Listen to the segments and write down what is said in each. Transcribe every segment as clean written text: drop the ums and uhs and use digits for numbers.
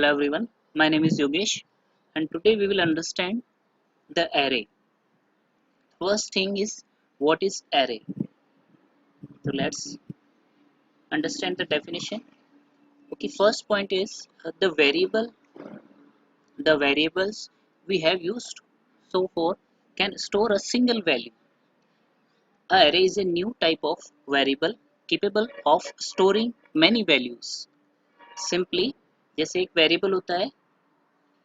Hello everyone, my name is Yogesh and today we will understand the array. First thing is what is array? So let's understand the definition. Okay, first point is the variables we have used so far can store a single value. A array is a new type of variable capable of storing many values. Simply जैसे एक variable होता है,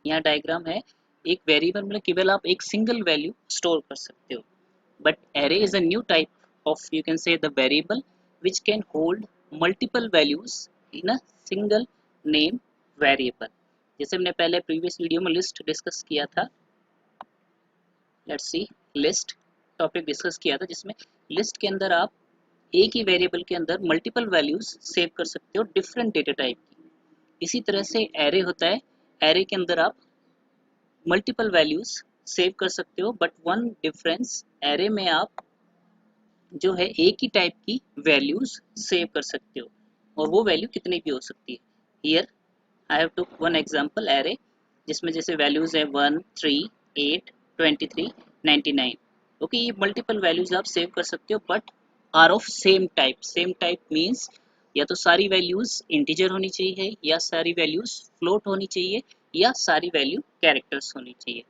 यहाँ diagram है, एक variable में केवल आप एक सिंगल वैल्यू स्टोर कर सकते हो. But array is a new type of, you can say, the variable which can hold multiple values in a single name variable. जैसे हमने पहले प्रीवियस वीडियो में लिस्ट डिस्कस किया था, let's see, list topic discuss किया था जिसमें list के अंदर आप एक ही वेरिएबल के अंदर मल्टीपल वैल्यूज सेव कर सकते हो डिफरेंट डेटा टाइप की. इसी तरह से एरे होता है, एरे के अंदर आप मल्टीपल वैल्यूज सेव कर सकते हो, बट वन डिफरेंस, एरे में आप जो है एक ही टाइप की वैल्यूज सेव कर सकते हो और वो वैल्यू कितनी भी हो सकती है. Here I have took one example array जिसमें जैसे वैल्यूज है 1 3 8 23 99. ओके, ये मल्टीपल वैल्यूज आप सेव कर सकते हो but are of same type. Same type means या तो सारी वैल्यूज इंटीजर होनी चाहिए, या सारी वैल्यूज फ्लोट होनी चाहिए, या सारी वैल्यू कैरेक्टर्स होनी चाहिए.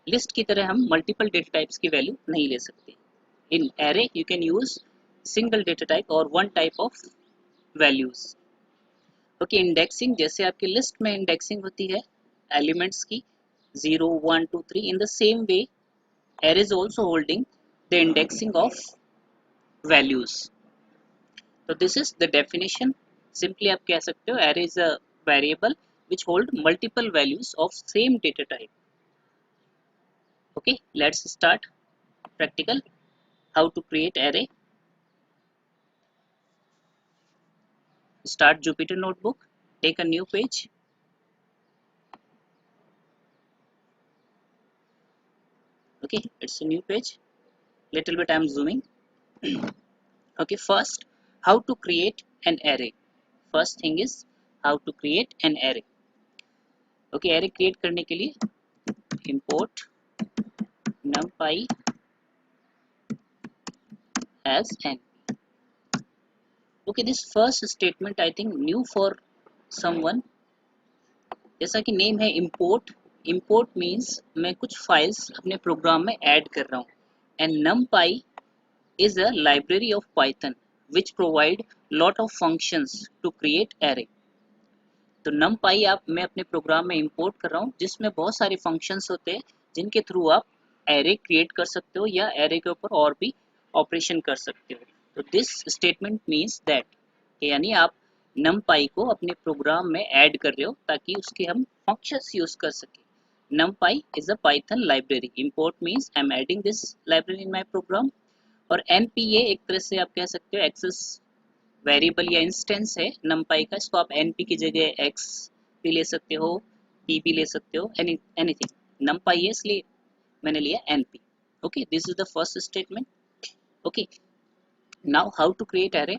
लिस्ट की तरह हम मल्टीपल डेटा टाइप्स की वैल्यू नहीं ले सकते. In array you can use single data type और one type of values. Okay, indexing जैसे आपकी लिस्ट में इंडेक्सिंग होती है एलिमेंट्स की 0 1 2 3, in the same way array is also holding the indexing of values. तो this is the definition. Simply आप कह सकते हो array is a variable which hold multiple values of same data type. Okay, let's start practical. How to create array. Start Jupyter notebook, take a new page. Okay, it's a new page. Little bit I am zooming. Okay, first how to create an array. First thing is how to create an array. Okay, array create करने के लिए import numpy as n. Okay, this first statement I think new for someone. जैसा कि name है import. import means मैं कुछ files अपने programme में ऐड कर रहा हूँ. And numpy is a library of Python which provide lot of functions to create array. तो numpy मैं अपने प्रोग्राम में इंपोर्ट कर रहा हूँ जिसमें बहुत सारे फंक्शंस होते हैं जिनके थ्रू आप एरे क्रिएट कर सकते हो या एरे के ऊपर और भी ऑपरेशन कर सकते हो. तो दिस स्टेटमेंट मीन्स दैट, यानी आप numpy को अपने प्रोग्राम में ऐड कर रहे हो ताकि उसके हम फंक्शंस यूज कर सके. numpy is a Python library. Import means I am adding this library in my program. और npa एक तरह से आप कह सकते हो एक्सेस वेरिएबल या इंस्टेंस है numpy का. इसको आप np की जगह x भी ले सकते हो, p भी ले सकते हो, एनीथिंग. numpy है इसलिए मैंने लिया np. Okay, this is the first statement. Okay, now how to create array.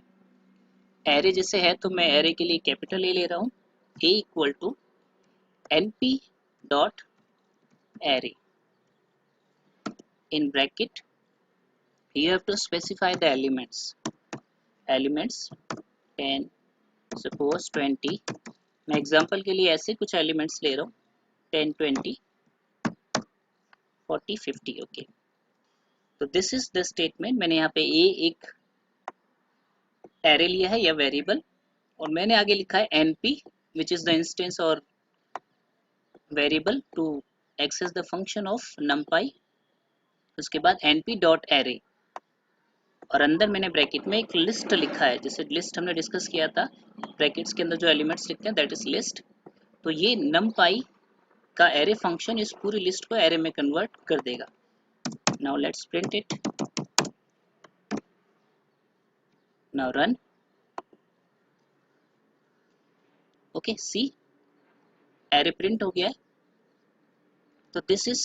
Array जैसे है तो मैं एरे के लिए कैपिटल ए ले रहा हूँ. a equal to np dot array in bracket. You have to specify the elements 10 suppose 20. मैं एग्जांपल के लिए ऐसे कुछ एलिमेंट्स ले रहा हूँ 10 20 40 50. ओके, तो दिस इज द स्टेटमेंट. मैंने यहाँ पे एक एरे लिया है या वेरिएबल और मैंने आगे लिखा है np which is the instance or variable to access the function of numpy. उसके बाद np डॉट एरे और अंदर मैंने ब्रैकेट में एक लिस्ट लिखा है. जैसे लिस्ट हमने डिस्कस किया था, ब्रैकेट्स के अंदर जो एलिमेंट्स लिखते हैं दैट इज लिस्ट. तो ये numpy का एरे फंक्शन इस पूरी लिस्ट को एरे में कन्वर्ट कर देगा. Now let's print it. Now run. Okay, see array print हो गया है. तो this is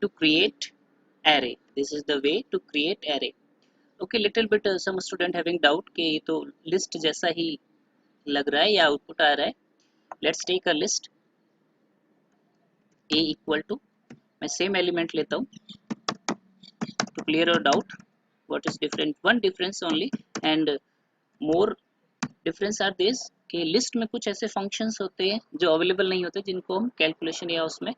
to create array. This is the way to create array. Okay, little bit some student having doubt कि ये तो लिस्ट जैसा ही लग रहा है या आउटपुट आ रहा है. Let's take a list a equal to, मैं सेम एलिमेंट लेता हूँ to clear your doubt what is different, one difference only and more difference are this कि लिस्ट में कुछ ऐसे फंक्शंस होते हैं जो अवेलेबल नहीं होते जिनको हम कैलकुलेशन या उसमें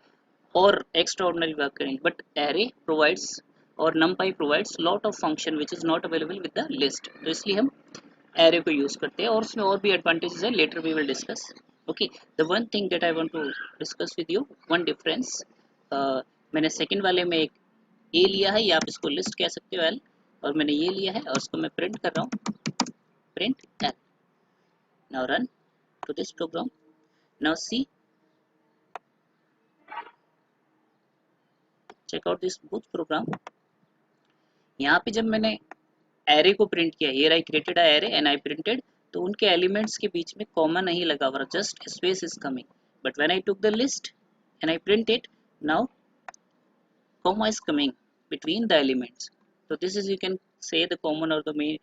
और एक्स्ट्रा ऑर्डिनरी वर्क करेंगे, बट एरे प्रोवाइड्स और numpy provides lot of function which is not available with the list, तो इसलिए हम एरे को यूज करते हैं और उसमें और भी एडवांटेजेस है, later we will discuss. Okay, the one thing that I want to discuss with you, one difference, मैंने सेकंड वाले में एक ए लिया है या आप इसको लिस्ट कह सकते हो एल, और मैंने ये लिया है और उसको मैं प्रिंट कर रहा हूँ, print L. Now run to this program. Now see, check out this both program. यहाँ पे जब मैंने एरे को प्रिंट किया, here I created a array and I printed, तो उनके एलिमेंट्स के बीच में कॉमा नहीं लगा हुआ, just space is coming. But when I took the list and I print it, now comma is coming between the elements. So this is, you can say, the common or the main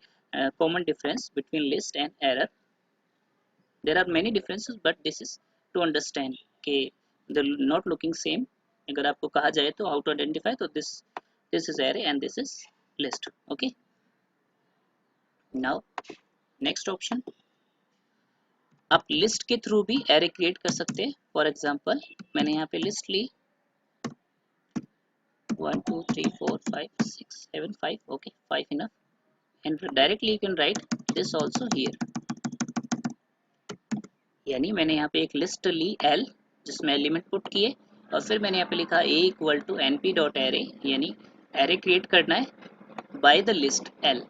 common difference between list and error. There are many differences but this is to understand कि the not looking same. अगर आपको कहा जाए तो how to identify, तो this is array and this is list. Okay, now next option, आप list के through भी एरे क्रिएट कर सकते हैं. फॉर एग्जांपल मैंने यहाँ पे list Lee 1 2 3 4 5 6 7 5, okay 5 enough, and directly you can write this also here. यानी मैंने यहाँ पे एक लिस्ट ली L जिसमें एलिमेंट पुट किए और फिर मैंने यहाँ पे लिखा a equal to np dot array, यानी एरे क्रिएट करना है by the list L.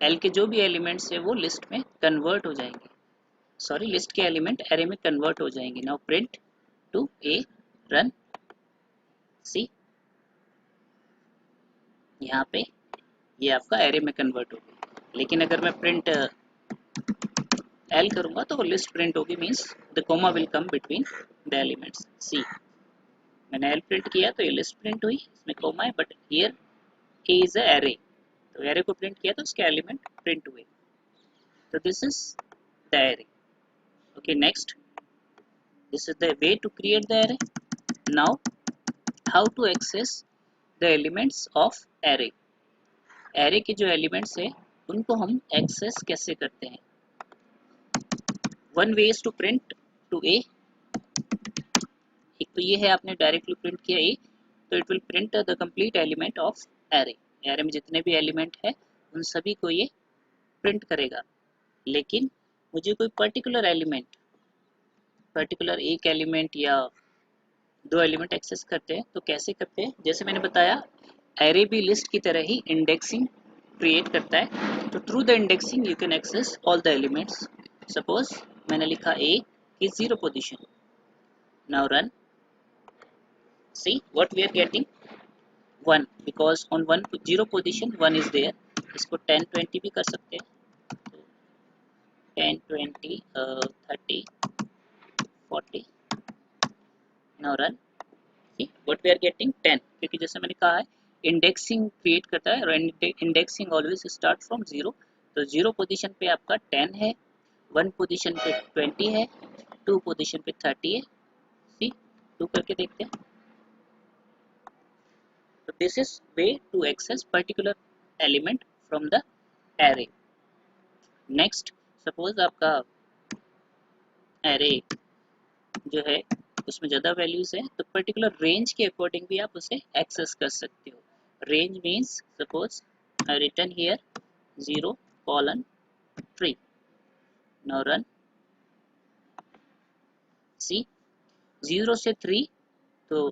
L के जो भी एलिमेंट्स है वो लिस्ट में कन्वर्ट हो जाएंगे, सॉरी लिस्ट के एलिमेंट एरे में कन्वर्ट हो जाएंगे. Now print to a, run, see यहाँ पे ये आपका एरे में कन्वर्ट हो गया. लेकिन अगर मैं प्रिंट L करूंगा तो लिस्ट प्रिंट होगी, means the comma will come between the elements. See, मैंने L प्रिंट किया तो ये लिस्ट प्रिंट हुई, इसमें कॉमा है, but here A is a array, तो एरे को प्रिंट किया तो उसके एलिमेंट प्रिंट हुए. तो this is the array. Okay, next, this is the way to create the array. Now how to access the elements of array. Array के जो elements है उनको हम एक्सेस कैसे करते हैं. One way is to print to a. एक तो ये है, आपने डायरेक्टली प्रिंट किया ए, तो it will print the complete element of array. Array में जितने भी एलिमेंट है उन सभी को ये प्रिंट करेगा. लेकिन मुझे कोई पर्टिकुलर एलिमेंट, पर्टिकुलर एक एलिमेंट या दो एलिमेंट एक्सेस करते हैं तो कैसे करते हैं. जैसे मैंने बताया, एरे भी लिस्ट की तरह ही इंडेक्सिंग क्रिएट करता है, तो through the indexing you can access all the elements. Suppose मैंने लिखा ए की 0 position. Now run, see what we are getting 1, because on 0 position 1 is there. इसको 10 20 भी कर सकते हैं, 10 20 30 40. Now run, see what we are getting 10, क्योंकि जैसे मैंने कहा है इंडेक्सिंग क्रिएट करता है और इंडेक्सिंग ऑलवेज स्टार्ट फ्रॉम 0. तो 0 पोजीशन पे आपका 10 है, 1 पोजीशन पे 20 है, 2 पोजीशन पे 30 है. सी 2 करके देखते हैं. तो this is way to access particular element from the array. Next, suppose आपका एरे जो है उसमें ज़्यादा वैल्यूज है, तो पर्टिकुलर रेंज के अकॉर्डिंग भी आप उसे एक्सेस कर सकते हो. Range means suppose I return here 0 colon 3. Now run, see 0 से 3, तो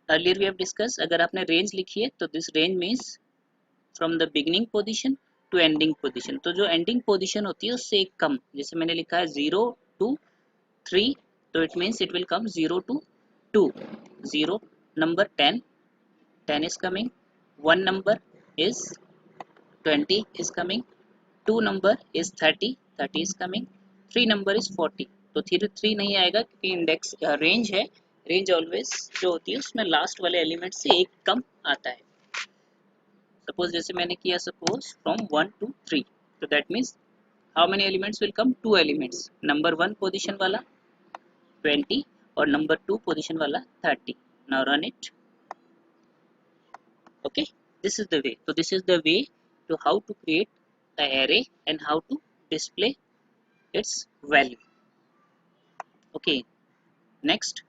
अर्लियर वी हैव डिस्कस, अगर आपने रेंज लिखी है तो this range means from the beginning position to ending position. तो जो एंडिंग पोजीशन होती है उससे एक कम, जैसे मैंने लिखा है 0 to 3, तो it means it will come 0 to 2. 0 number 10 is coming, 1 number is 20 is coming, 2 number is 30 is coming, 3 number is 40. तो 3 नहीं आएगा क्योंकि इंडेक्स रेंज है, रेंज ऑलवेज जो होती है उसमें लास्ट वाले एलिमेंट से एक कम आता है. सपोज जैसे मैंने किया, सपोज फ्रॉम 1 to 3, तो that means how many elements will come, 2 elements. Number 1 position वाला 20 और नंबर 2 पोजीशन वाला 30. Now run it. Okay, this is the way. So this is the way to how to create an array and how to display its value. Okay, next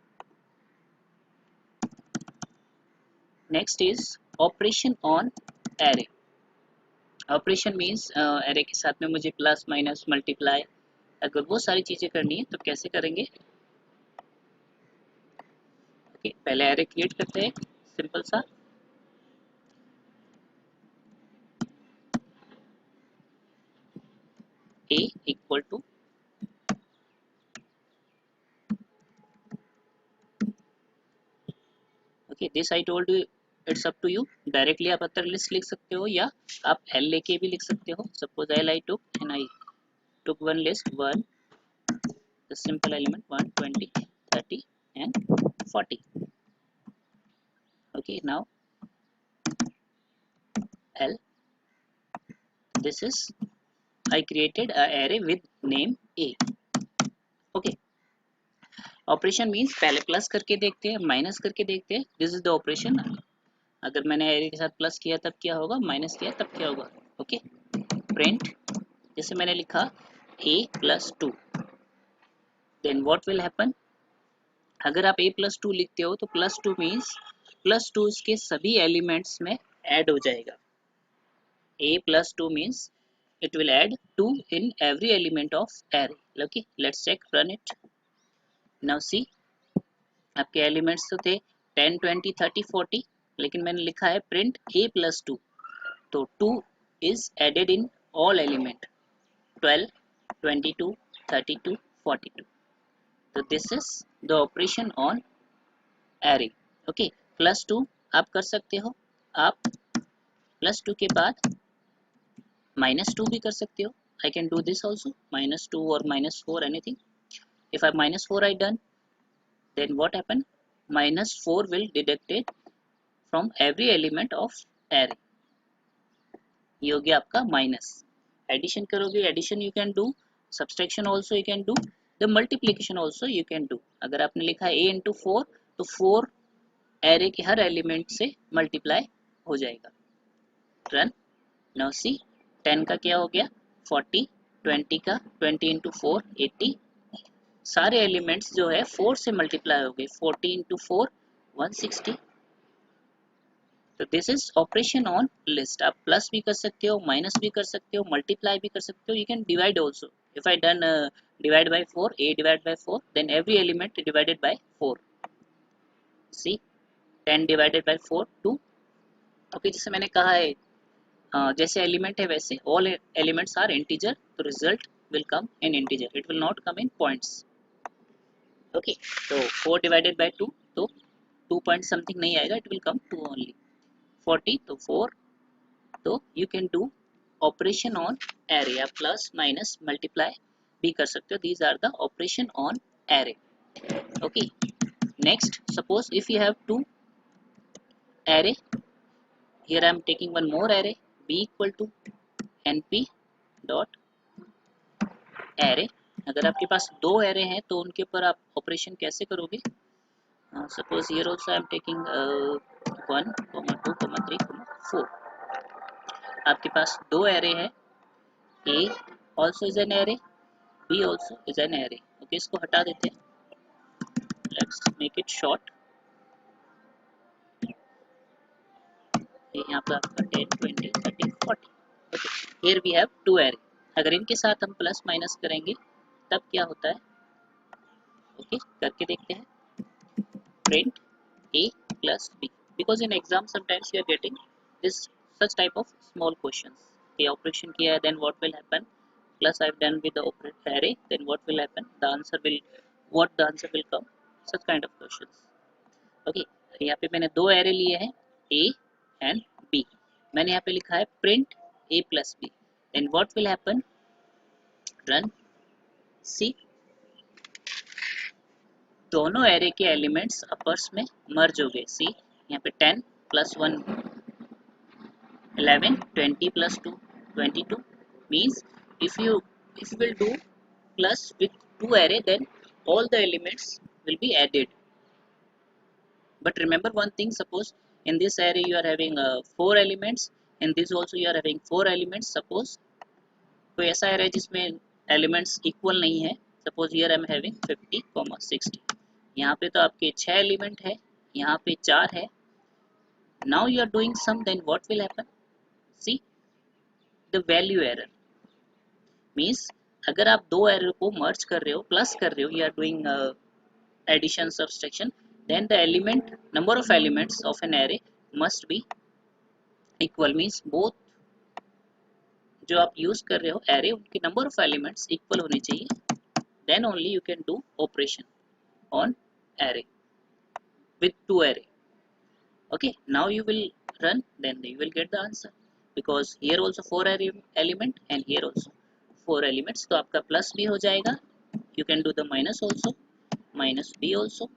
is operation on array. Operation means array के साथ में मुझे plus minus multiply अगर वो सारी चीजें करनी है तो कैसे करेंगे. Okay, पहले array क्रिएट करते हैं सिंपल सा. A equal to okay, this I told you, it's up to you. Directly आप अतर लिस्ट लिख सकते हो या आप L लेके भी लिख सकते हो. Suppose L I took and I took one list 1 the simple element 1 20 30 and 40. Okay, now L, this is I created a array with name A. Okay, operation means पहले प्लस करके देखते हैं माइनस करके देखते हैं. This is the operation. अगर मैंने array के साथ प्लस किया तब क्या होगा, माइनस किया तब क्या होगा. ओके, प्रिंट जैसे मैंने लिखा a plus 2 then what will happen. अगर आप a प्लस 2 लिखते हो तो प्लस 2 मीन्स प्लस 2 के सभी एलिमेंट्स में ऐड हो जाएगा. a plus 2 means it will add 2 in every element of array. Okay, let's check, run it. Now see, आपके एलिमेंट्स तो थे 10 20 30 40 लेकिन मैंने लिखा है प्रिंट a प्लस 2 तो 2 is added in all element 12 22 32 42. तो this is the operation on array. Okay, plus 2 आप कर सकते हो. आप प्लस 2 के बाद माइनस 2 भी कर सकते हो. I can do this also, minus 2 or minus 4 anything. If I minus 4 I done, then what happen, minus 4 will deducted from every element of array. ये हो गया आपका माइनस. एडिशन करोगे addition you can do, subtraction also you can do, the multiplication also you can do. अगर आपने लिखा है a into 4 तो 4 एरे के हर एलिमेंट से मल्टीप्लाई हो जाएगा. रन. नाउ सी 10 का क्या हो गया 40, 20 का 20 इंटू 4 80, सारे एलिमेंट्स जो है 4 से मल्टीप्लाई हो गए. 40 इंटू 4 160. तो this is operation on list. आप प्लस भी कर सकते हो, माइनस भी कर सकते हो, मल्टीप्लाई भी कर सकते हो. You can divide also. If I done divide by 4, a divide by 4 then every element divided by 4. See 10 divided by 4 2. Okay, जैसे मैंने कहा है जैसे एलिमेंट है वैसे ऑल एलिमेंट्स आर इंटीजर तो result will come in integer, it will not come in points. Okay, तो 4 divided by 2 तो 2 पॉइंट समथिंग नहीं आएगा, इट विल कम 2 ओनली. 40 तो 4. तो you can do operation on array. आप प्लस माइनस मल्टीप्लाई भी कर सकते हो. These are the operation on array. Okay, next suppose if you have two array, here I am taking one more array b equal to np dot array. अगर आपके पास दो array हैं तो उनके ऊपर आप ऑपरेशन कैसे करोगे. Suppose here also I am taking 1 2 3 4. आपके पास दो एरे है, a also is an array, b also is an array. Okay, इसको हटा देते हैं. Let's make it short. यहाँ पर आपका 10 20 30 40. Okay, here we have two array. अगर इनके साथ हम प्लस माइनस करेंगे तब क्या होता है. ओके, करके देखते हैं. Print a plus b because in exam sometimes you are getting this such type of small questions. ये ऑपरेशन किया है, then what will happen, plus I've done with the operator array, then what will happen, the answer will come, such kind of questions. Okay, यहाँ पे मैंने दो array लिए हैं a and b. मैंने यहाँ पे लिखा है print a plus b, then what will happen, run. see, दोनों एरे के एलिमेंट्स आपस में मर्ज हो गए. सी यहाँ पे 10 plus 1 11 20 plus 2 22 means if you will do plus with two array then all the elements will be added. But remember one thing, suppose in this array you are having 4 elements, in this also you are having 4 elements. Suppose कोई ऐसा array जिसमें elements equal नहीं है, suppose here I am having 50, 60, यहाँ पे तो आपके 6 element है, यहाँ पे 4 है. Now you are doing sum, then what will happen? See the value error means अगर आप दो एरर को मर्ज कर रहे हो, प्लस कर रहे हो, you are doing addition subtraction, then the element number of elements of an array must be equal, means both जो आप यूज कर रहे हो array उनके number of elements equal होने चाहिए, then only you can do operation on array with two array. Okay, now you will run, then you will get the answer, because here also 4 array element and here also 4 elements, तो आपका plus भी हो जाएगा. You can do the minus also, minus b also,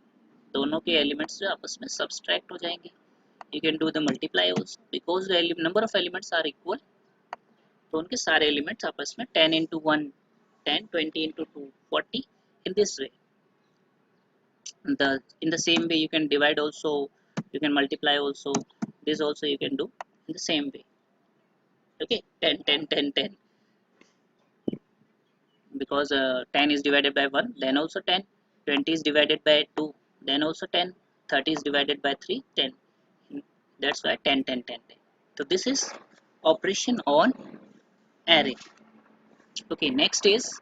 दोनों के elements जो आपस में सब्सट्रैक्ट हो जाएंगे. You can do the multiply also, because the number of elements are equal, तो उनके सारे एलिमेंट्स आपस में 10 into 1 10, 20 into 2 40, in this way. In the same way you can divide also, you can multiply also, this also you can do in the same way. Okay, 10 10 10 10, because 10 is divided by 1, then also 10, 20 is divided by 2, then also 10, 30 is divided by 3, 10, that's why 10 10 10 10. So this is operation on array. Okay, next is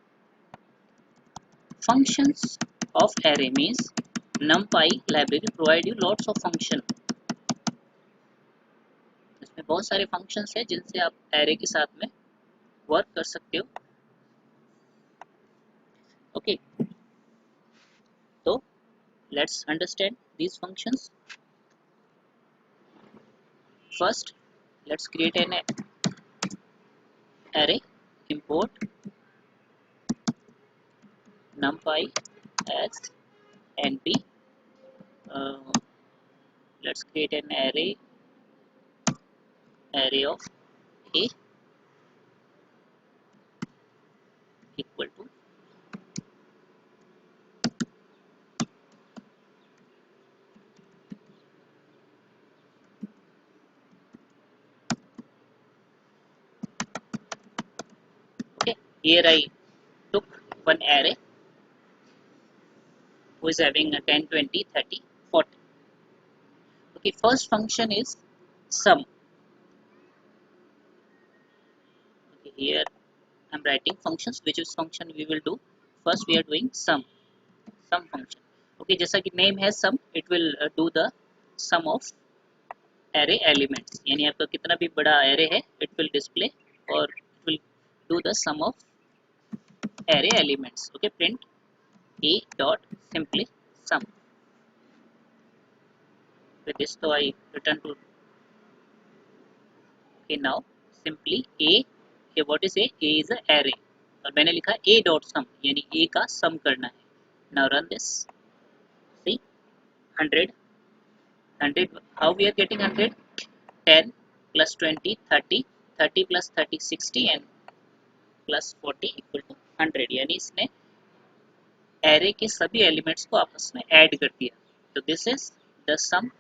functions of array, means numpy library provide you lots of function. इसमें बहुत सारे functions है जिनसे आप array के साथ में work कर सकते हो. Okay, so let's understand these functions. First, let's create an array. Import numpy as np. Let's create an array of a equal to okay. Here I took one array who is having a 10 20 30 40. Okay, first function is sum. Okay, here I'm writing functions, which is function we will do. First we are doing sum function. Okay, जैसा कि name है sum, it will do the sum of array elements, यानी आपका कितना भी बड़ा array है, it will display or it will do the sum of array elements. Okay, print a dot simply sum. With this, so I return to. Okay, now simply a what is a is a array और मैंने लिखा a dot sum, यानी a का sum करना है. Now run this. See 100 how we are getting 100? 10 plus 20 30, 30 plus 30 60 and plus 40 equal to 100, यानी इसने array के सभी elements को आपस में add कर दिया. So this is the sum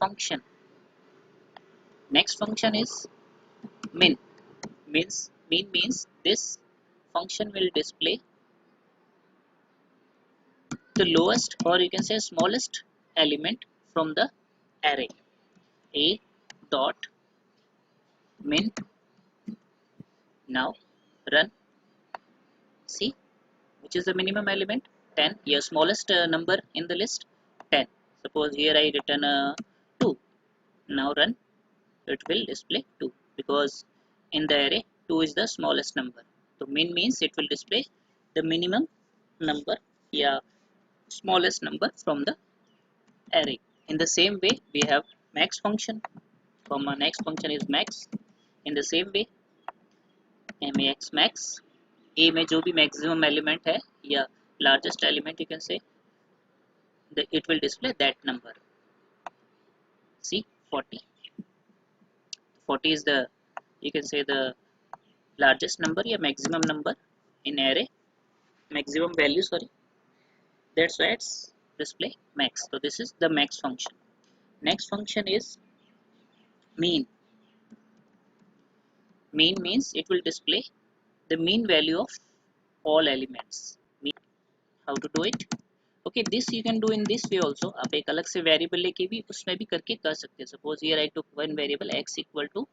function. Next function is min. Min means this function will display the lowest or you can say smallest element from the array. A dot min. Now run. See which is the minimum element? 10. Your smallest number in the list 10. Suppose here I return 2. Now run. It will display 2 because in the array 2 is the smallest number. So min means it will display the minimum number, yeah, smallest number from the array. In the same way we have max function. From our next function is max. In the same way max max, a में जो भी maximum element है या largest element you can say, it will display that number. See 40. 40 is the, you can say, the largest number या maximum number in array, maximum value, sorry, that's why it's display max. So this is the max function. Next function is mean. Mean means it will display the mean value of all elements. Mean, how to do it? Okay, this you can do in this way also. आप एक अलग से variable लेके भी उसमें भी करके कर सकते हैं. Suppose here I took one variable x equal to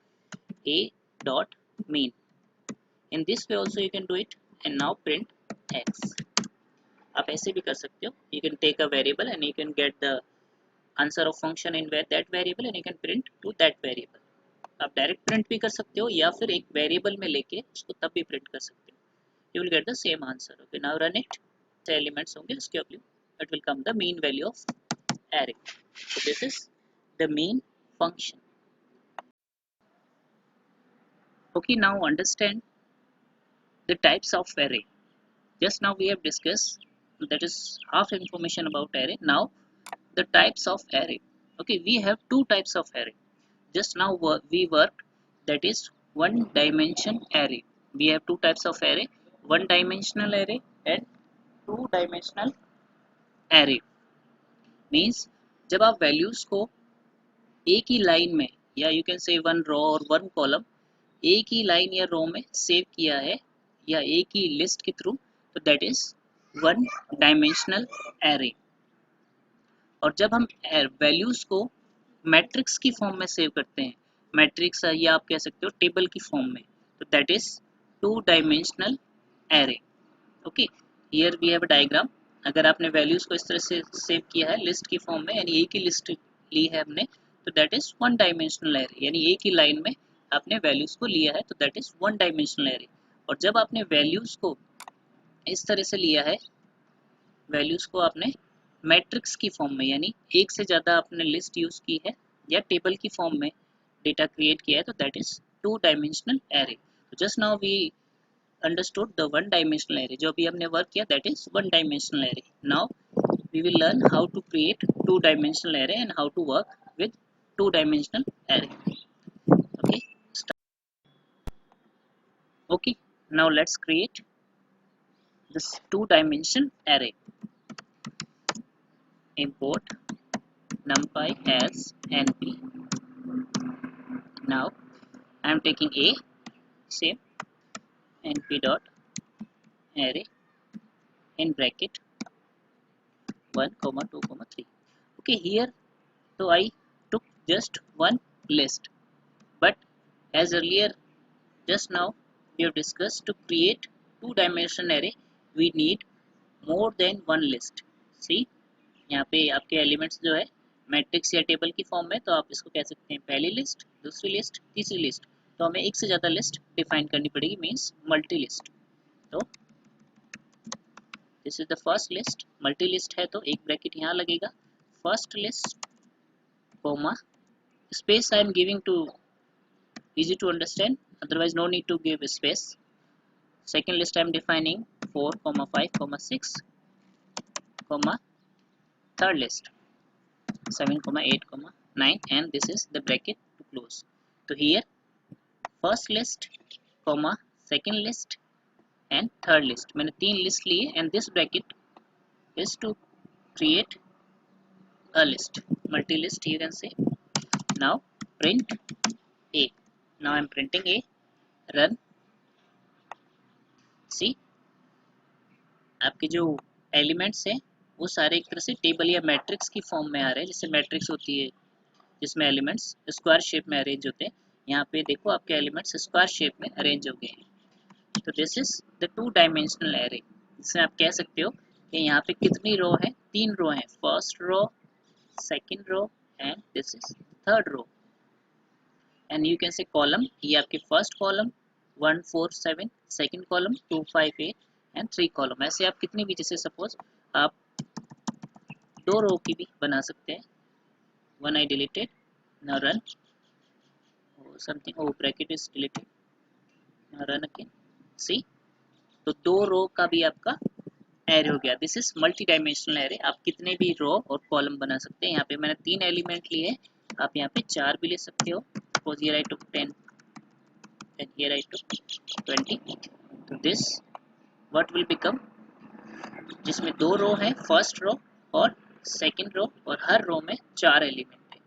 a dot mean. In this way also you can do it, and now print x. आप ऐसे भी कर सकते हो. You can take a variable and you can get the answer of function in that variable and you can print to that variable. आप direct print भी कर सकते हो या फिर एक वेरिएबल में लेके उसको तब भी प्रिंट कर सकते हो. You will get the same answer. Okay, now run it. The elements होंगे उसके अगले it will come the mean value of array. So this is the mean function. Okay, now understand the types of array. Just now we have discussed, that is half information about array. Now the types of array. Okay, we have two types of array. Just now we worked, that is one dimension array. We have two types of array, one dimensional array and two dimensional array. Means जब आप values को एक ही line में या you can से one row और one column एक ही line या रो में सेव किया है या एक ही लिस्ट के थ्रू, तो that is one dimensional array. और जब हम वैल्यूज को मैट्रिक्स की फॉर्म में सेव करते हैं, मैट्रिक्स या आप कह सकते हो टेबल की फॉर्म में, तो that is two dimensional array. Okay, here we have a diagram. अगर आपने वैल्यूज को इस तरह से सेव किया है लिस्ट की फॉर्म में, यानी एक ही लिस्ट ली है हमने, तो that is one dimensional array. यानी एक ही लाइन में आपने वैल्यूज को लिया है, तो that is one dimensional array. और जब आपने वैल्यूज को इस तरह से लिया है, वैल्यूज को आपने मैट्रिक्स की फॉर्म में, यानी एक से ज़्यादा आपने लिस्ट यूज़ की है या टेबल की फॉर्म में डेटा क्रिएट किया है, तो that is two dimensional array. Just now we understood the one dimensional array. जो अभी हमने वर्क किया, that is one dimensional array. Now we will learn how to create two dimensional array and how to work with two dimensional array. Okay, okay, now let's create this two dimension array. Import numpy as np. Now I am taking a, same, np dot array in bracket 1 comma 2 comma 3. Okay, here so I took just one list, but as earlier just now we have discussed, to create two dimension array we need more than one list. See, यहाँ पे आपके elements जो है matrix या table की form में, तो आप इसको कह सकते हैं पहली लिस्ट, दूसरी लिस्ट, तीसरी लिस्ट. तो हमें एक से ज़्यादा लिस्ट डिफाइन करनी पड़ेगी, मीन्स मल्टी लिस्ट. तो this is the first list. Multi list है तो एक ब्रैकेट यहाँ लगेगा, first list comma, space I am giving to easy to understand, otherwise no need to give space. Second list I am defining 4 comma 5 comma 6 comma, third list 7 comma 8 comma 9, and this is the bracket to close. So here first list comma second list and third list, मैंने तीन list लिए, and this bracket is to create a list, multi list you can say. Now print a. Now I am printing a. Run. See, आपके जो elements हैं वो सारे एक तरह से टेबल या मैट्रिक्स की फॉर्म में आ रहे हैं, जैसे मैट्रिक्स होती है जिसमें एलिमेंट्स स्क्वायर शेप में अरेंज होते हैं. यहाँ पे देखो आपके एलिमेंट्स स्क्वायर शेप में अरेंज हो गए हैं. तो this is the two dimensional array. जिसमें आप कह सकते हो कि यहाँ पे कितनी रो है, तीन रो है, first row, second row and this is third row. And you can say column, ये आपके first column 1 4 7, second column 2 5 8 and 3 column. ऐसे आप कितनी भी, जैसे सपोज आप दो रो की भी बना सकते हैं. One I deleted. Now run. Something, oh bracket is deleted. Now run again. See, तो दो रो का भी आपका एरे हो गया. This is multi dimensional array. आप कितने भी रो और कॉलम बना सकते हैं. यहाँ पे मैंने तीन एलिमेंट लिए, आप यहाँ पे चार भी ले सकते हो. Suppose here I took 10 and here I took 20. तो this what will become, जिसमें दो रो है, फर्स्ट रो और सेकेंड रो और हर रो में 4 एलिमेंट है।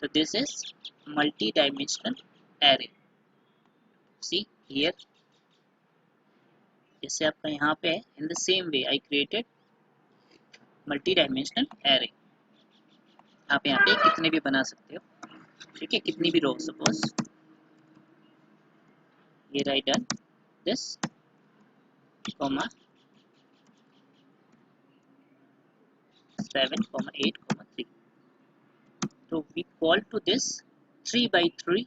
तो this is multi dimensional array. See here, जैसे आपका यहाँ पे है, in the same way I created multi dimensional array. आप यहाँ पे कितने भी बना सकते हो, ठीक है, कितनी भी रो, सपोज ये आई डन दिस कॉमा 7, 8, 3। तो we call to this 3 by 3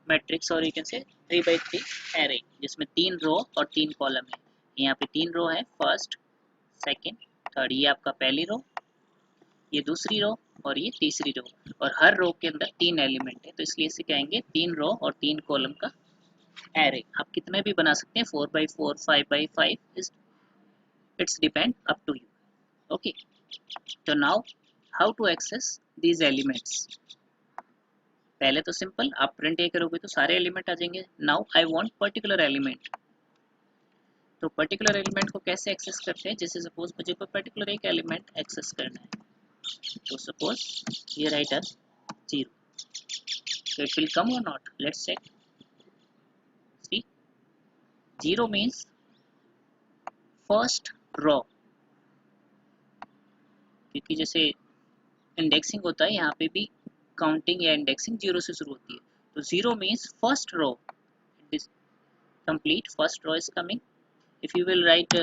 matrix, और you can say 3 by 3 array, जिसमें 3 रो और 3 कॉलम है। यहाँ पे 3 रो है, फर्स्ट, सेकंड, थर्ड। ये आपका पहली रो, ये दूसरी रो और ये तीसरी रो, और हर रो के अंदर 3 एलिमेंट है, तो इसलिए इसे कहेंगे 3 रो और 3 कॉलम का एरे। आप कितने भी बना सकते हैं, 4 by 4, 5 by 5, it's depend up to you. Okay, तो now how to access these elements. पहले तो सिंपल, आप प्रिंट ए करोगे तो सारे एलिमेंट आ जाएंगे। Now I want particular element, तो पर्टिकुलर एलिमेंट को कैसे एक्सेस करते हैं, जैसे सपोज मुझे कोई पर्टिकुलर एक एलिमेंट एक्सेस करना है, तो सपोज ये right as 0, so it will come or not, let's check। see, 0 means first row, क्योंकि जैसे इंडेक्सिंग होता है, यहाँ पे भी काउंटिंग या इंडेक्सिंग 0 से शुरू होती है। तो 0 means first row, it is complete, first row is coming। if you will write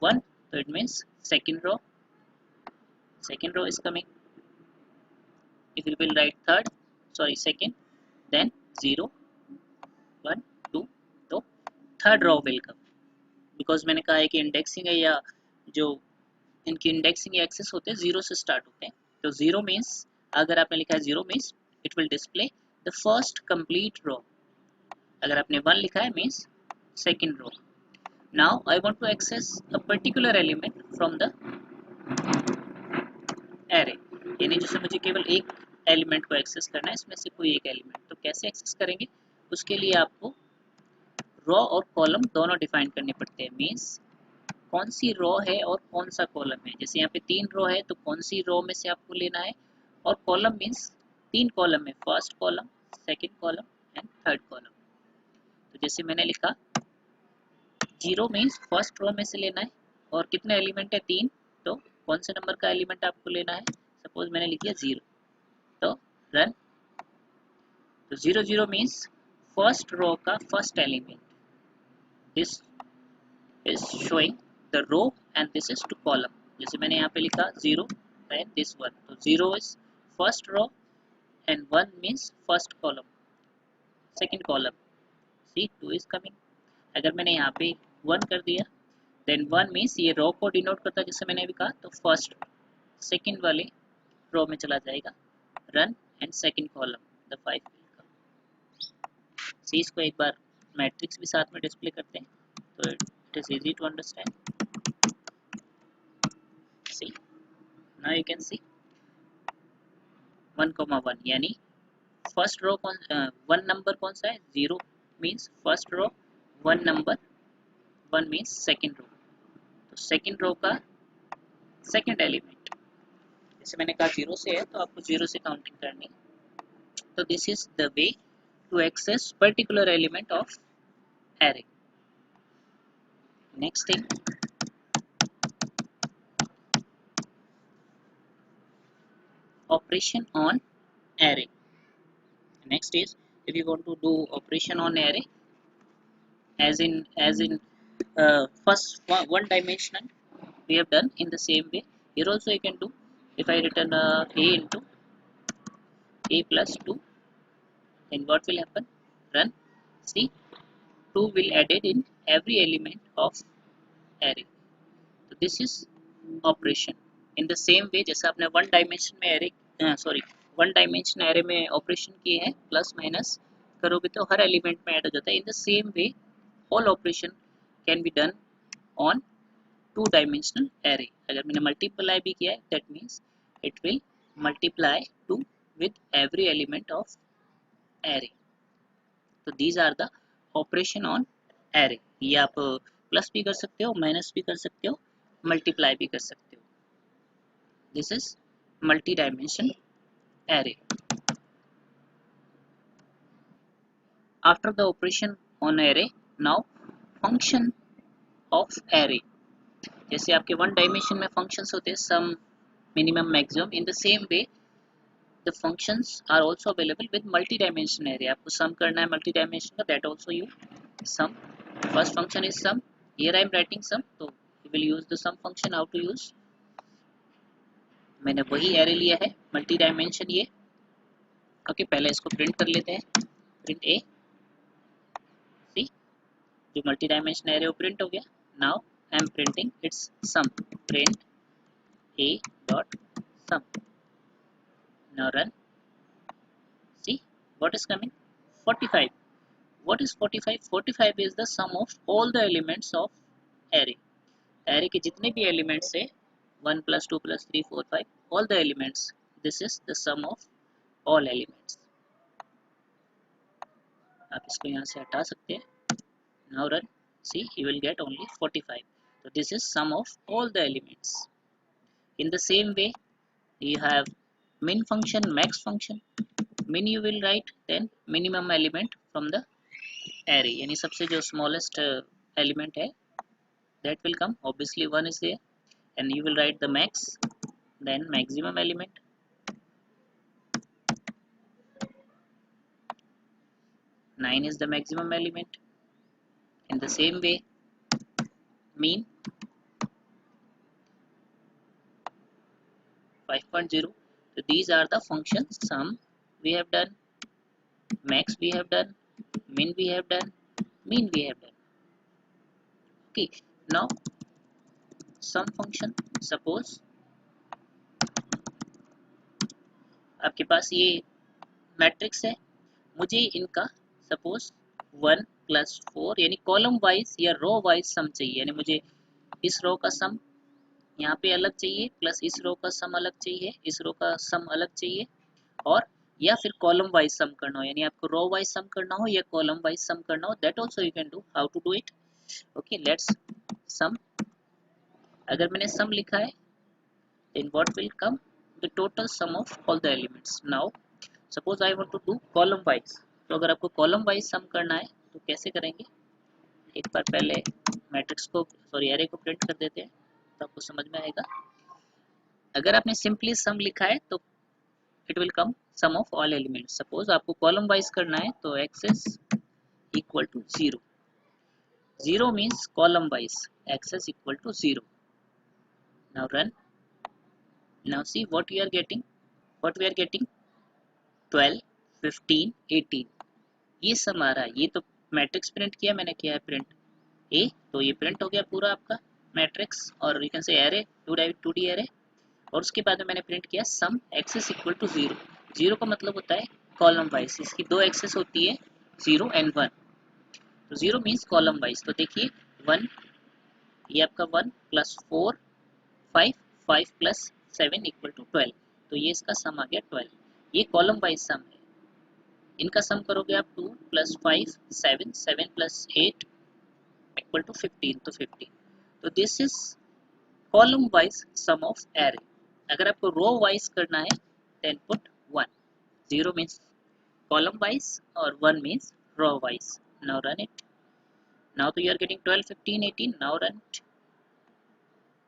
1, so it means second row is coming। if you will write second, then 0, 1, 2, तो third row will come, because मैंने कहा है कि indexing है, या जो इनकी indexing या एक्सेस होते हैं 0 से स्टार्ट होते हैं। तो 0 मीन्स, अगर आपने लिखा है 0 means it will display the first complete row. अगर आपने 1 लिखा है means second row. Now I want to access a particular element from the array, यानी जैसे मुझे केवल एक एलिमेंट को एक्सेस करना है, इसमें से कोई एक एलिमेंट, तो कैसे एक्सेस करेंगे, उसके लिए आपको रो और कॉलम दोनों डिफाइन करने पड़ते हैं। मीन्स कौन सी रो है और कौन सा कॉलम है, जैसे यहाँ पे 3 रो है तो कौन सी रो में से आपको लेना है, और कॉलम मीन्स 3 कॉलम है, first column, second column and third column. तो जैसे मैंने लिखा 0 मीन्स फर्स्ट रो में से लेना है, और कितने एलिमेंट है, 3, तो कौन से नंबर का एलिमेंट आपको लेना है, सपोज मैंने लिख दिया 0, तो रन। तो 0, 0 मीन्स फर्स्ट रो का first element, this is showing the row and this is to column. जैसे मैंने यहाँ पे लिखा 0 एंड दिस 1, तो 0 is first row and 1 means first column, second column. See 2 is coming. अगर मैंने यहाँ पे 1 कर दिया, देन 1 मीन्स ये रो को डिनोट करता है, जैसे मैंने अभी कहा, तो फर्स्ट सेकंड वाले रो में चला जाएगा, run and second column the 5 will come. See, इसको एक बार मैट्रिक्स भी साथ में डिस्प्ले करते हैं, तो it is easy to understand. See, now you can see 1, 1, यानी फर्स्ट रो कौन, 1 नंबर कौन सा है, 0 means first row, 1 number, 1 means second row, तो सेकंड रो का सेकंड एलिमेंट, जैसे मैंने कहा 0 से है तो आपको 0 से काउंटिंग करनी है। तो this is the way to access particular element of array. Next thing, operation on array. Next is, if you want to do operation on array, as in first one dimensional we have done, in the same way here also you can do। if I return a into a plus 2, then what will happen, run, see 2 will added in every element of array। so this is operation in the same way, जैसे आपने one dimension में array, one dimension array में operation किए हैं, plus minus करोगे तो हर element में add हो जाता है। In the same way all operation can be done on 2 dimensional array. अगर मैंने मल्टीप्लाई भी किया है, that means it will multiply 2 with every element of array. तो these are the operation on array. ये आप प्लस भी कर सकते हो, माइनस भी कर सकते हो, मल्टीप्लाई भी कर सकते हो। This is multi-dimension array. After the operation on array, now function of array. जैसे आपके वन डायमेंशन में फंक्शंस होते हैं sum, minimum, maximum, in the same way the functions are also available with multi-dimension array. आपको sum करना है multi dimension का, that also you sum. First function is sum. Here I am writing sum, so you will use the sum function. How to use? मैंने वही array लिया है multi dimension ये. Okay, पहले इसको प्रिंट कर लेते हैं. प्रिंट a, see, जो multi dimension array वो प्रिंट हो गया. Now I am printing its sum. Print a dot sum. Now run. See what is coming? 45. What is 45? 45 is the sum of all the elements of array. Array के जितने भी elements है 1 plus 2 plus 3 4 5, all the elements. This is the sum of all elements. आप इसको यहाँ से हटा सकते हैं. Now run. See, you will get only 45. So this is sum of all the elements. In the same way, you have min function, max function. Min you will write then minimum element from the array, यानी सबसे जो smallest element है that will come, obviously 1 is there, and you will write the max, then maximum element, 9 is the maximum element. In the same way, mean 5.0. So these are the functions. Sum we have done, max we have done, min we have done, mean we have done. Okay, now sum function. Suppose आपके पास ये matrix है, मुझे इनका suppose 1 plus 4 यानी column wise या row wise सम चाहिए, यानी मुझे इस रो का सम यहाँ पे अलग चाहिए, प्लस इस रो का सम अलग चाहिए, इस रो का सम अलग चाहिए, और या फिर कॉलम वाइज सम करना हो, यानी आपको रो वाइज सम करना हो या कॉलम वाइज सम करना हो, that also you can do. How to do it? Okay, let's sum. अगर मैंने सम लिखा है then what will come? The total sum of all the elements. Now suppose I want to do column wise. तो अगर आपको column wise sum करना है तो कैसे करेंगे? एक बार पहले मैट्रिक्स को array को प्रिंट कर देते हैं तो आपको समझ में आएगा. अगर आपने simply sum लिखा है तो it will come sum of all elements. Suppose आपको column wise करना है तो x is equal to 0. 0 means column wise. X is equal to 0. Now run. Now see what we are getting. What we are getting? 12, 15, 18. ये सम आ रहा है. ये तो matrix print किया मैंने, किया है प्रिंट ए, तो ये प्रिंट हो गया पूरा आपका मैट्रिक्स, और यू कैन से एरे 2D एरे. और उसके बाद में मैंने प्रिंट किया सम एक्स इज इक्वल टू 0. 0 का मतलब होता है कॉलम वाइज. इसकी दो एक्सेस होती है 0 एंड 1. तो 0 मीन्स कॉलम वाइज. तो देखिए 1, ये आपका 1 प्लस 4 5, 5 प्लस 7 इक्वल टू 12. तो ये इसका सम आ गया 12. ये कॉलम वाइज सम है. इनका सम करोगे आप 2 प्लस 5 7, 7 प्लस 8 इक्वल टू 15. तो 15. तो this is column wise sum of array. अगर आपको रो वाइज करना है देन पुट 1. 0 मीन्स कॉलम वाइज और 1 मीन्स row wise. Now run it. Now तो you are getting 12, 15, 18. Now run it.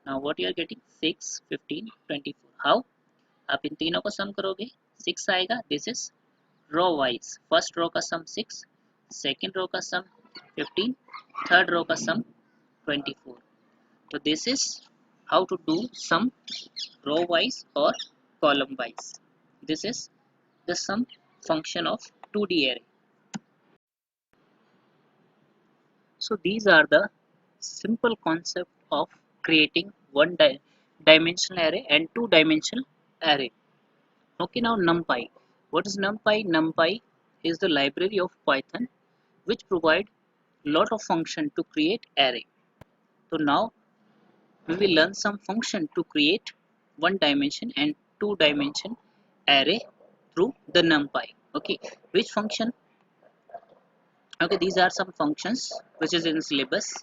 Now what you are getting? 6, 15, 24. How? आप इन तीनों को सम करोगे 6 आएगा. This is row wise. First row का सम 6, second row का सम 15, third row का सम 24. So this is how to do sum row wise or column wise. This is the sum function of 2D array. So these are the simple concept of creating one dimensional array and two dimensional array. Okay, now NumPy. What is NumPy? NumPy is the library of Python which provide lot of function to create array. So now we will learn some function to create one dimension and two dimension array through the NumPy. Okay, which function? Okay, these are some functions which is in syllabus.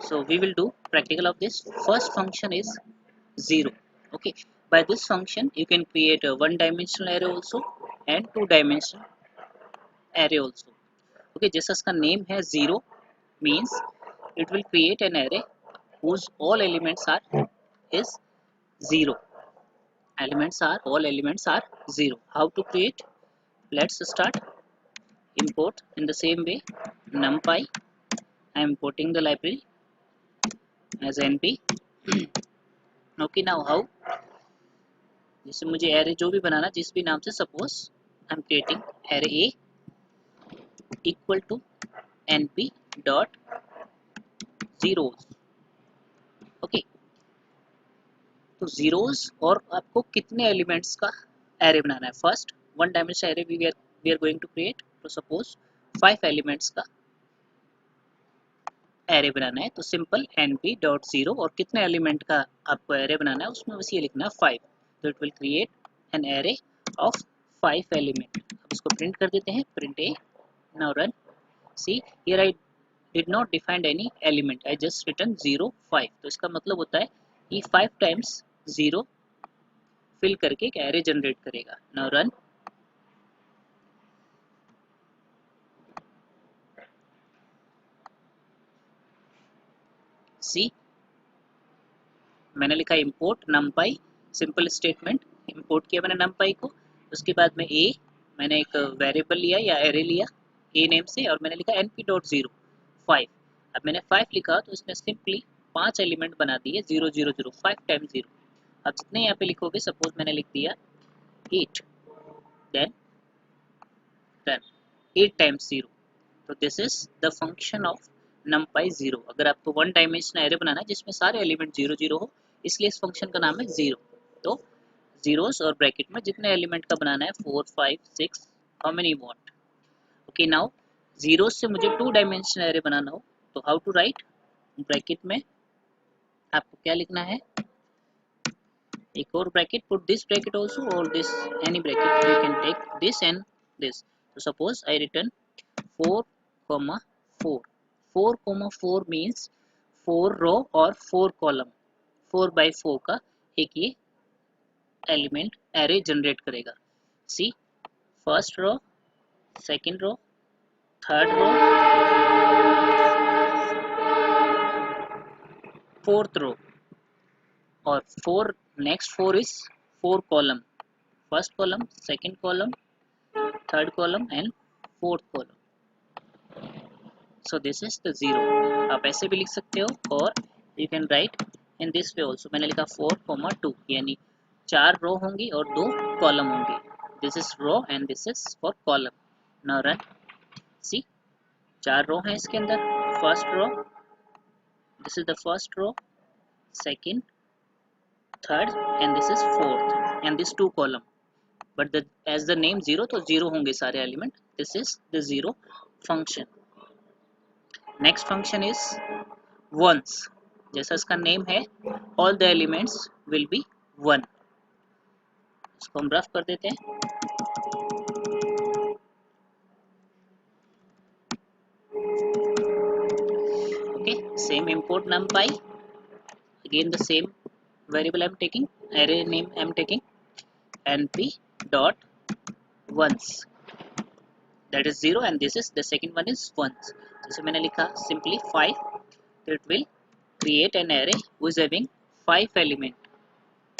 So we will do practical of this. First function is 0. Okay, by this function you can create a one dimensional array also and two dimensional array also. Okay, जैसा इसका name है zero means it will create an array whose all elements are is zero. All elements are zero. How to create? Let's start. Import in the same way numpy. I am importing the library as np. Okay, now how? जैसे मुझे array जो भी बनाना जिस भी नाम से, suppose I am creating array a equal to np dot zeros. Okay, तो zeros और आपको कितने एलिमेंट्स का एरे बनाना है. First one dimensional array we are going to create. तो सपोज 5 एलिमेंट्स का एरे बनाना है. तो सिंपल np डॉट जीरो और कितने एलिमेंट का आपको एरे बनाना है उसमें बस ये लिखना है 5. तो it will create an array of 5 element. अब इसको प्रिंट कर देते हैं. Print A. Now run. See here I did not defined any element, I just return 0 5. तो इसका मतलब होता है ये 5 टाइम्स 0 फिल करके एक एरे जनरेट करेगा. Now run. सी मैंने लिखा import numpy. Simple statement, import किया मैंने numpy को. उसके बाद में a मैंने एक वेरिएबल लिया या एरे लिया a नेम से और मैंने लिखा np डॉट जीरो 5. अब मैंने 5 लिखा तो इसने सिंपली 5 एलिमेंट बना दिए 0 0 0 5 टाइम्स 0. अब जितने यहाँ पे लिखोगे, सपोज मैंने लिख दिया 8, देन डन 8 टाइम्स 0. तो this is the function of numpy 0. अगर आपको वन डायमेंशनल एरे बनाना है जिसमें सारे एलिमेंट 0 0 हो, इसलिए इस फंक्शन का नाम है 0. तो जीरोस और ब्रैकेट में जितने एलिमेंट का बनाना है 4 5 6 how many want. Okay, now zeros से मुझे टू डायमेंशनल एरे बनाना हो तो हाउ टू राइट. ब्रैकेट में आपको क्या लिखना है, एक और bracket, put this bracket also और this any bracket, you can take this and this. तो सपोज आई रिटर्न 4 4. 4 मीन्स 4 रो और 4 कॉलम. 4 बाई 4 का एक ये एलिमेंट एरे जनरेट करेगा. See first row, second row, third row, fourth row और 4 next 4 is 4 column. First column, second column, third column and fourth column. So this is the zero. आप ऐसे भी लिख सकते हो और you can write in this way also. मैंने लिखा 4 2 यानी 4 रो होंगी और 2 कॉलम होंगे. This is row and this is for column. Now run. See 4 row हैं इसके अंदर. First row, this is the first row, second, third and this is fourth and this 2 column. But the as the name 0 तो 0 होंगे सारे element. This is the 0 function. Next function is ones. जैसा इसका name है, all the elements will be 1. इसको हम rough कर देते हैं. Okay, same import numpy. Again the same variable I am taking, array name I am taking np dot ones, that is 0 and this is the second one is ones. जैसे मैंने लिखा simply 5, it will create an array who is having 5 element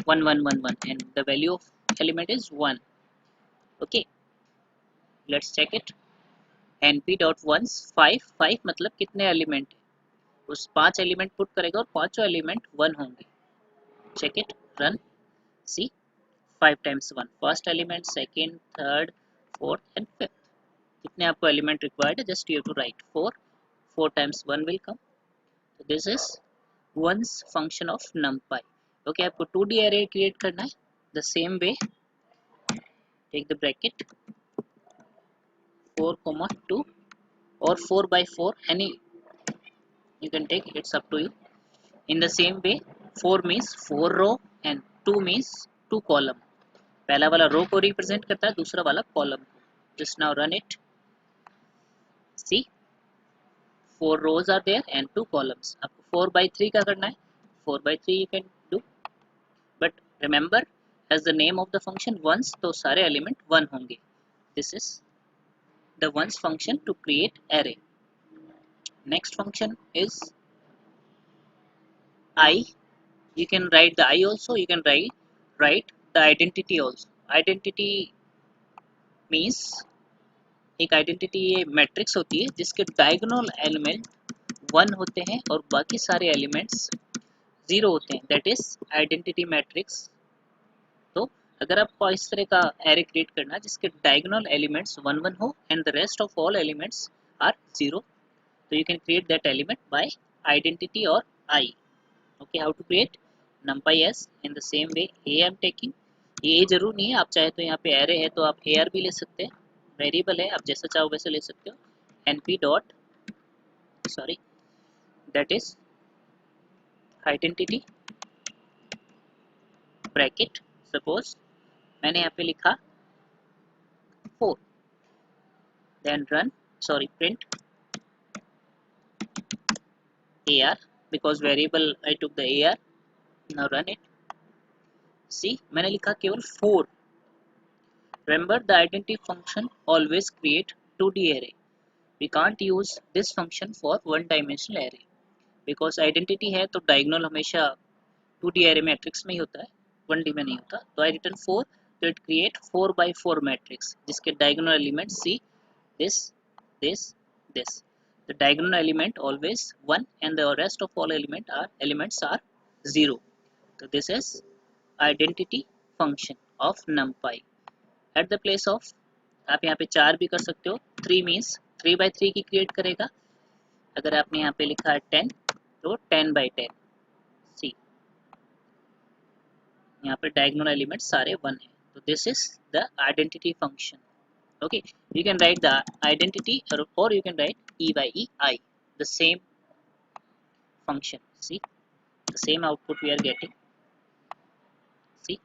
1 1 1 1 and the value of element is 1. Okay, let's check it. np dot ones 5 5 मतलब कितने element, उस 5 element put करेगा और पांचों element 1 होंगे. check it, run. See 5 times 1, first element, second, third, fourth and fifth. कितने आपको element required है, just you have to write 4. 4 times 1 will come. So this is one's function of numpy. Okay, आपको 2D array create करना है. The same way, take the bracket 4 2 or 4 by 4, any you can take, it's up to you. In the same way, 4 means 4 row and 2 means 2 column. पहला वाला रो को represent करता है, दूसरा वाला column. Just now run it. See 4 rows are there and 2 columns. आपको 4 by 3 का करना है. 4 by 3 you can do, but remember as the name of the function ones, तो सारे एलिमेंट 1 होंगे. This is the ones function to create array. Next function is I. You can write the I also, you can write the identity also. Identity means एक identity ये matrix होती है जिसके diagonal element 1 होते हैं और बाकी सारे एलिमेंट्स 0 होते हैं. That is identity matrix. तो अगर आपको इस तरह का एरे क्रिएट करना जिसके डायगोनल एलिमेंट्स 1 1 हो and the rest of all elements are 0, तो you can create that element by identity और I. Okay, how to create numpy s in the same way a I am taking. ये जरूर नहीं है, आप चाहे तो यहाँ पे एरे है तो आप ar भी ले सकते हैं, वेरिएबल है आप जैसा चाहो वैसे ले सकते हो. np dot sorry that is identity bracket. Suppose मैंने यहाँ पे लिखा 4, then run sorry print ar because variable I took the ar. Now run it. See, मैंने लिखा केवल 4. Remember the identity function always create 2D array. We can't use this function for one dimensional array because identity है तो diagonal हमेशा 2D array matrix में ही होता है, 1D में नहीं होता. तो I return 4, तो it create 4 by 4 matrix जिसके diagonal elements see this, this, this. The diagonal element always 1 and the rest of all elements are 0. So this is identity function of numpy. At the place of आप यहाँ पे 4 भी कर सकते हो. 3 means 3 by 3 की create करेगा. अगर आपने यहाँ पे लिखा है 10 तो 10 by 10. सी यहाँ पे डायगोनल एलिमेंट सारे 1 है. तो this is the identity function. Okay, you can write the identity और you can write e by e I, the same function. See, the same output we are getting. See,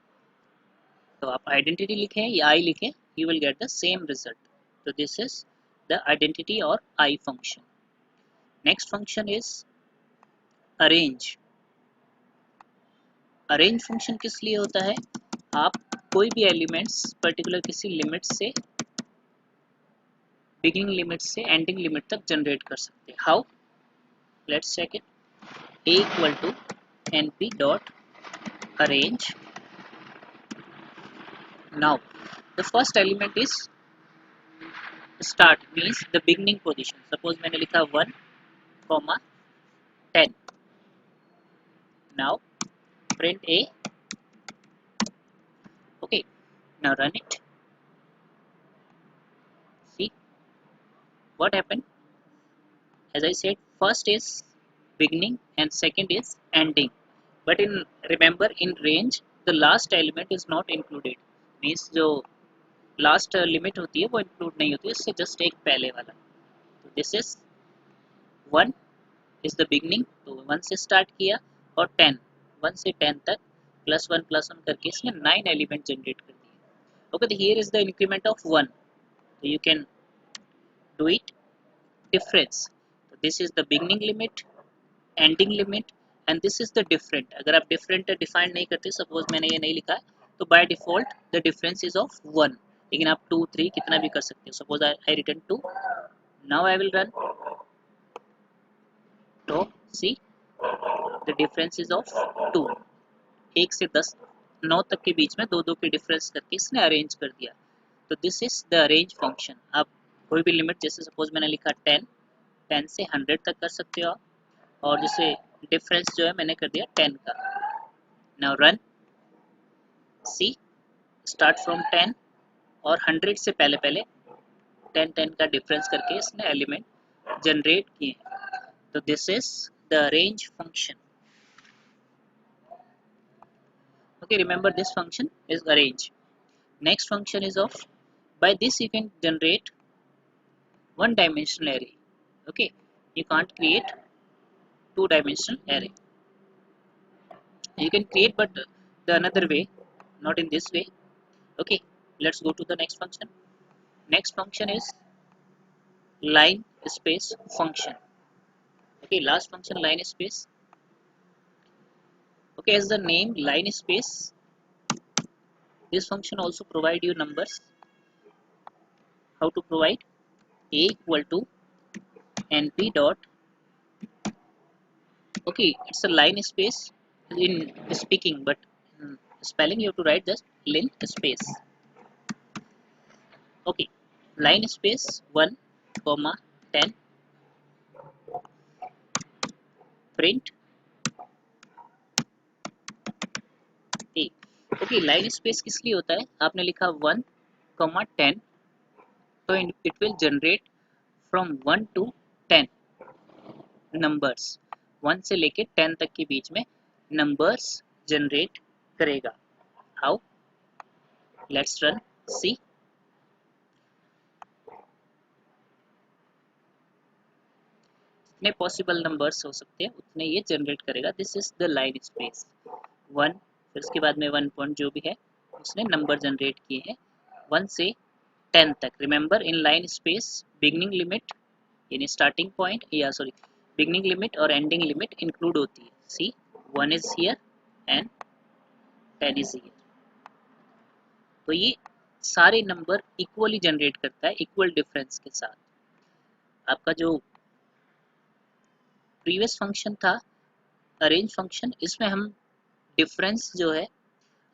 तो आप identity लिखें या I लिखें, you will get the same result. So this is the identity or I function. Next function is arrange. Arrange function किस लिए होता है? आप कोई भी एलिमेंट्स पर्टिकुलर किसी लिमिट से बिगिनिंग लिमिट से एंडिंग लिमिट तक जनरेट कर सकते हैं. How? Let's check it. a equal to np dot arrange. Now the first element is start, means the beginning position. Suppose मैंने लिखा 1, 10. Now print a. Okay, now run it. See what happened. As I said, first is beginning and second is ending, but in remember in range the last element is not included. Means जो last limit होती है वो include नहीं होती है, इससे just एक पहले वाला. तो this is 1 is the beginning, तो 1 से स्टार्ट किया, और 10 1 से 10 तक +1 करके इसने 9 एलिमेंट जनरेट कर दिए. ओके, तो here is the increment of 1. तो you can do it difference. तो this is the beginning limit, ending limit, and this is the different. अगर आप डिफरेंट डिफाइन नहीं करते, सपोज मैंने ये नहीं लिखा, तो by default the difference is of 1, लेकिन आप 2 3 कितना भी कर सकते हो. Suppose I return 2. Now I will run. तो see the difference is of 2. 1 से 10 9 तक के बीच में 2 2 के डिफरेंस करके इसने अरेंज कर दिया. तो this is the arrange function. आप कोई भी लिमिट, जैसे सपोज मैंने लिखा 10 से 100 तक कर सकते हो आप, और जैसे डिफरेंस जो है मैंने कर दिया 10 का. Now run. See start from 10 और 100 से पहले 10 का डिफरेंस करके इसने एलिमेंट जनरेट किए. तो this is the arrange function. Okay, remember this function is arrange. Next function is of, by this you can generate one dimensional array. Okay, you can't create two dimensional array. You can create, but the another way, not in this way. Okay, let's go to the next function. Next function is line space function. Okay, last function line space. Okay, as the name line space This function also provide you numbers. How to provide? A equal to np dot, okay, it's a line space in speaking, but spelling you have to write just line space. Okay, line space 1 comma 10 print a. okay, line space किस लिए होता है? आपने लिखा 1 comma 10, तो it will generate from 1 to 10 numbers, 1 से लेके 10 तक के बीच में नंबर्स जनरेट करेगा. हाउ? लेट्स रन सी. जितने पॉसिबल नंबर्स हो सकते हैं उतने ये जनरेट करेगा. This is the line space 1, फिर उसके बाद में 1 पॉइंट जो भी है उसने नंबर जनरेट किए हैं 1 से 10 तक. Remember in line space beginning limit यानी स्टार्टिंग पॉइंट या सॉरी बिगनिंग लिमिट और एंडिंग लिमिट इंक्लूड होती है. सी 1 is here and 10 is here. तो ये सारे नंबर इक्वली जनरेट करता है इक्वल डिफरेंस के साथ. आपका जो प्रीवियस फंक्शन था अरेंज फंक्शन, इसमें हम डिफरेंस जो है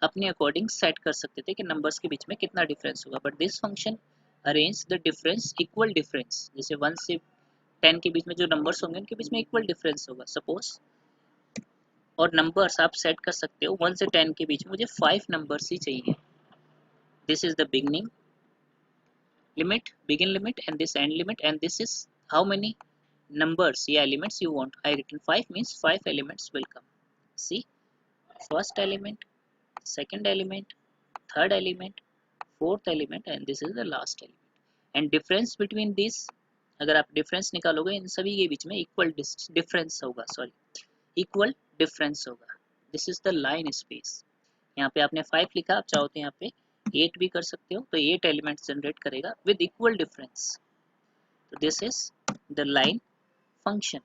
अपने अकॉर्डिंग सेट कर सकते थे कि नंबर्स के बीच में कितना डिफरेंस होगा. But this function arrange the difference equal difference. जैसे 1 से 10 के बीच में जो नंबर्स होंगे उनके बीच में इक्वल डिफरेंस होगा सपोज. और नंबर्स आप सेट कर सकते हो 1 से 10 के बीच में मुझे 5 नंबर्स ही चाहिए. This is the beginning limit, begin limit, and this end limit, and this is how many numbers, yeah, elements you want. I written 5 means 5 elements will come. See, first element, second element, third element, fourth element, and this is the last element. And difference between these, अगर आप difference निकालोगे इन सभी के बीच में equal difference होगा, sorry, equal difference होगा. This is the line space. यहाँ पे आपने 5 लिखा, आप चाहो तो यहाँ पे 8 भी कर सकते हो, तो 8 एलिमेंट्स जनरेट करेगा विद इक्वल डिफरेंस. तो this is the line function.